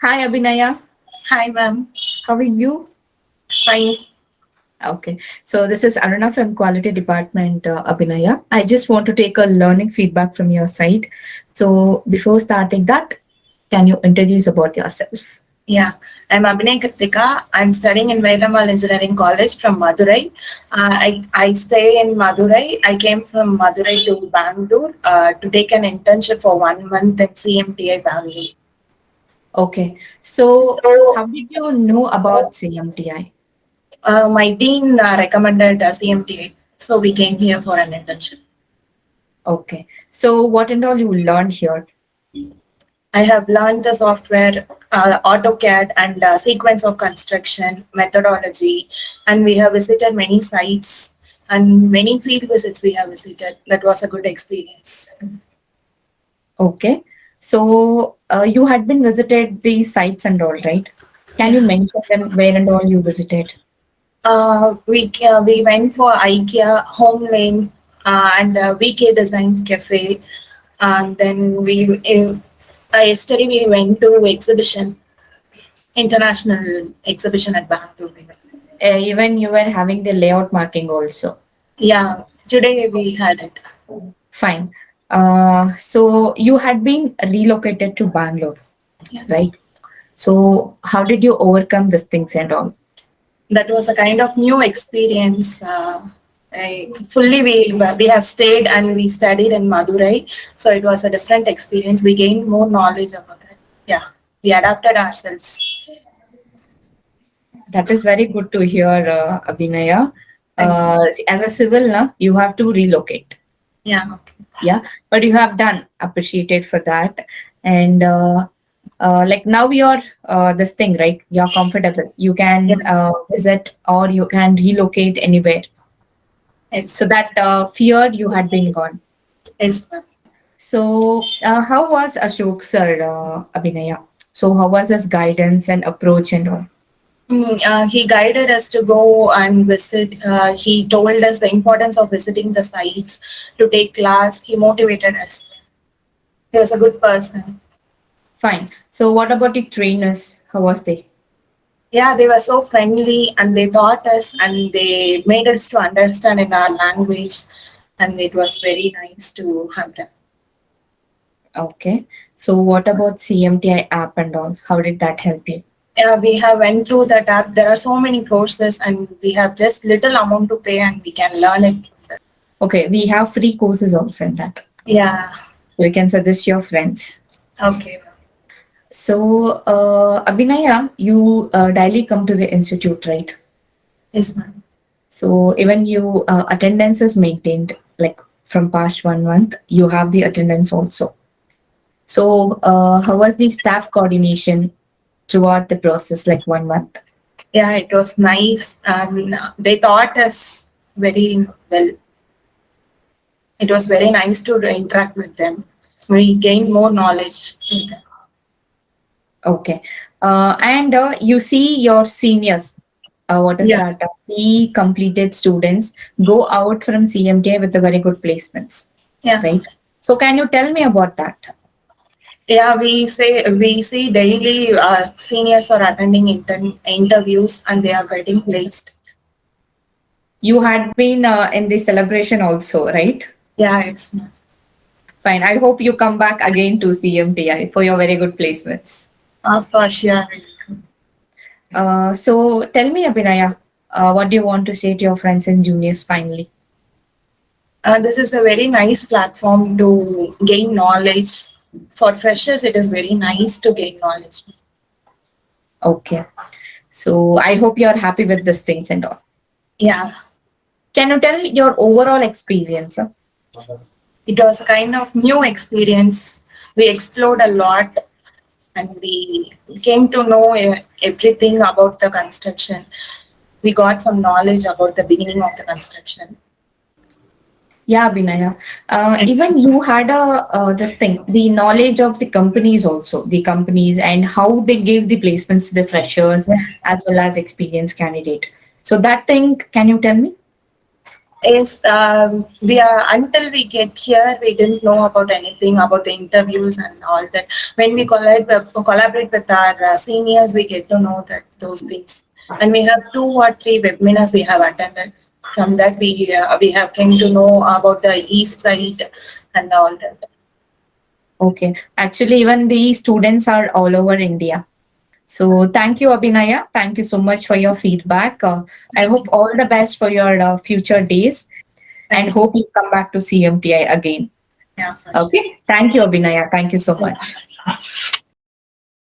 Hi, Abhinaya. Hi, ma'am. How are you? Fine. Okay, so this is Aruna from Quality Department, Abhinaya. I just want to take a learning feedback from your side. So before starting that, can you introduce about yourself? Yeah, I'm Abhinaya Kritika. I'm studying in Velammal Engineering College from Madurai. I stay in Madurai. I came from Madurai to Bangalore to take an internship for 1 month at CMTI Bangalore. Okay, so So, how did you know about CMTI? my dean recommended CMTI, so we came here for an internship. Okay, so what and all you learned here? I have learned the software, AutoCAD, and sequence of construction methodology, and we have visited many sites and many field visits we have visited. That was a good experience. Okay, so you had been visited the sites and all, right? Can you Yeah. mention them where and all you visited? We went for IKEA, Home Lane, and VK Designs Cafe, and then yesterday we went to exhibition, international exhibition at Bangalore. We went. Even you were having the layout marking also. Yeah, today we had it. Fine. So you had been relocated to Bangalore, Yeah. right? So how did you overcome these things and all? That was a kind of new experience. Fully, we have stayed and we studied in Madurai, so it was a different experience. We gained more knowledge about that. Yeah, we adapted ourselves. That is very good to hear, Abhinaya. Thank you. As a civil, na, you have to relocate. Yeah, okay. Yeah, but you have done appreciated for that. And like now you're this thing, right? You're comfortable. You Yeah, can visit or you can relocate anywhere. it's So that fear you had been gone. it's So, how was Ashok sir, Abhinaya? So, how was his guidance and approach and all? He guided us to go and visit. He told us the importance of visiting the sites to take class. He motivated us. He was a good person. Fine. So, what about the trainers? How was they? Yeah, they were so friendly and they taught us and they made us to understand in our language, and it was very nice to have them. Okay. So, what about CMTI app and all? How did that help you? Yeah, we have went through that app. There are so many courses and we have just little amount to pay and we can learn it. Okay, we have free courses also in that. Yeah, You can suggest your friends. okay. So, Abhinaya, you daily come to the institute, right? Yes, ma'am. So even you attendance is maintained like from past 1 month, you have the attendance also. So how was the staff coordination throughout the process, like 1 month? Yeah, it was nice and they taught us very well. It was very nice to interact with them. We gained more knowledge with them. Okay. And you see your seniors, what is Yeah, that? The completed students go out from CMTA with the very good placements, yeah. right? So can you tell me about that? Yeah, we see daily seniors are attending interviews and they are getting placed. You had been in the celebration also, right? Yeah, it's Fine. I hope you come back again to CMTI for your very good placements. of course, yeah. So tell me, Abhinaya, what do you want to say to your friends and juniors finally? This is a very nice platform to gain knowledge. For freshers, it is very nice to gain knowledge. Okay. So I hope you're happy with these things and all. Yeah, Can you tell your overall experience? it was a kind of new experience. We explored a lot and we came to know everything about the construction. We got some knowledge about the beginning of the construction. Yeah, Abhinaya. Even you had a this thing, the knowledge of the companies also, the companies and how they give the placements to the freshers Yeah. as well as experienced candidate. So that thing, can you tell me? Is we are until we get here, we didn't know about anything about the interviews and all that. When we collaborate with our seniors, we get to know that those things. And we have 2 or 3 webinars we have attended. From that, we have came to know about the east side and all that. Okay. Actually, even the students are all over India. So thank you, Abhinaya. Thank you so much for your feedback. I hope all the best for your future days and Thank you. hope you come back to CMTI again. Yeah, for sure. Okay. Thank you, Abhinaya. Thank you so much. Yeah.